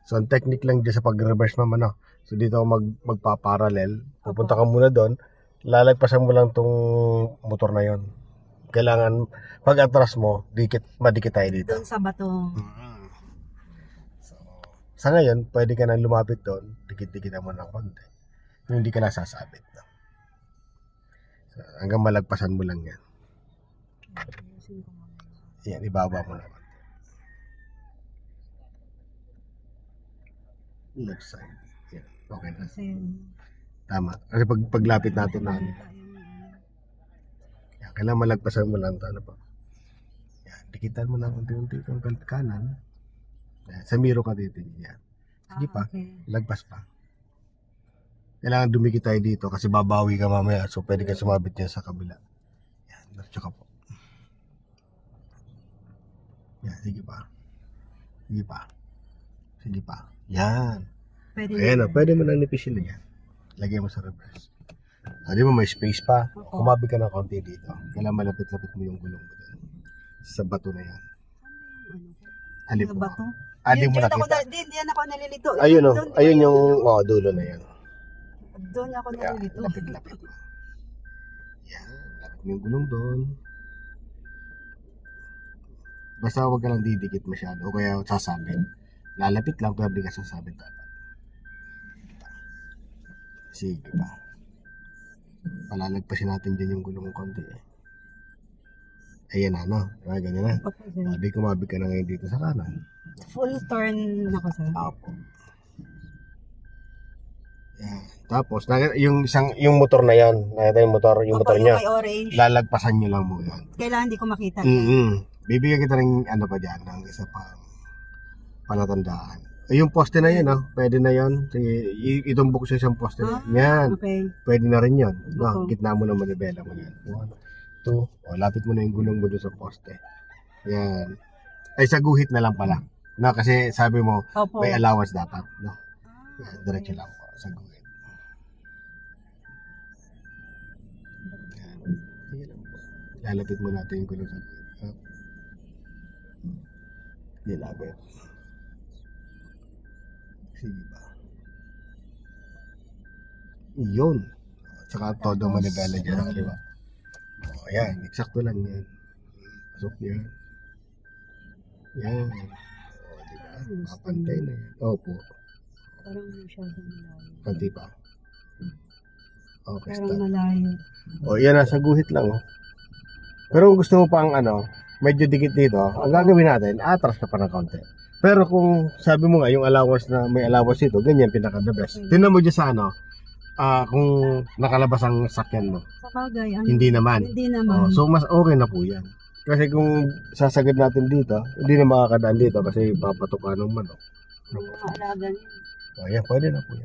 So, ang technique lang dyan sa pag-reverse ma'am, ano. So, dito ako magpa-parallel. Pupunta ka muna doon. Lalagpasan mo lang tong motor na yon. Kailangan, pag atras mo, madikit tayo dito. Doon sa bato. So, sa ngayon, pwede ka nang lumapit doon. Dikit-dikit mo ng konti. Yung hindi ka nasasabit. No? So, hanggang malagpasan mo lang yan. Yan, ibaba mo naman. Left side. Yan, okay na. Tama. Kasi paglapit natin na yan, kailangan malagpasan mo lang ito. Ano pa? Yan, dikitan mo na unti-unti itong kanan. Yan, sa miro ka dito. Yan. Sige pa. Okay. Lagpas pa. Kailangan dumikit tayo dito kasi babawi ka mamaya. So, pwede ka sumabit niya sa kabila. Yan, diretso ka po. Yan, sige pa. Sige pa. Sige pa. Yan. Ayan na, pwede mo nang nipisin na yan. Lagay mo sa reverse. Di mo may space pa. Kumabi ka ng konti dito. Kailangan malapit-lapit mo yung gulong mo doon. Sa bato na yan. Halip mo. Bato? Di mo nakita. Diyan ako nalilito. Ayun o. Ayun yung dulo na yan. Doon ako nalilito. Lapit-lapit. Yan. Lapit mo yung gulong doon. Basta huwag ka lang didikit masyado. O kaya sasabit. Lalapit lang pero di ka sasabit dapat. Sige pa. Palalagpasin natin dyan yung gulong konti eh. Ayan na, no? Ganyan na. Di kumabi ka na ngayon dito sa kanan. Full turn ako, sir. Apo. Yan. Tapos, yung motor na yan. Nakita yung motor niya. Lalagpasan nyo lang mo yan. Kailangan di ko makita. Bibigyan kita ng ano pa dyan, ng isa pa palatandaan. Yung poste na yan, pwede na yan. Itumbok sa isang poste na yan. Okay. Pwede na rin yan. No, gitna mo na manibela mo yan. 1, 2, lapit mo na yung gulong mo doon sa poste. Yan. Ay, sa guhit na lang pala. No, kasi sabi mo, may allowance dapat. No? Yan, diretso lang po, sa guhit. Yan. Sige lang po. Lalapit mo natin yung gulong sa guhit. Nilapit. Sige ba? Yun. Saka todo manibela dyan ang kaliwa. Ayan, eksakto lang yan. Pasok yan. Yan. Diba? Mapantay na yan. Opo. Parang masyadong malayo. Panti pa. Okay, parang stop. malayo. Yan nasa guhit lang. Pero kung gusto mo pang medyo dikit dito, ang gagawin natin, atras ka pa ng konti. Pero kung sabi mo nga, yung allowance na may allowance dito, ganyan pinaka-the best. Tingnan mo dyan sa kung nakalabas ang sakyan mo. Sa bagay, Hindi naman. Hindi naman. So, mas okay na po yan. Kasi kung sasagad natin dito, hindi na makakadaan dito kasi papatukan ng manok. Mga alaga niya. Ayan, pwede na po yan.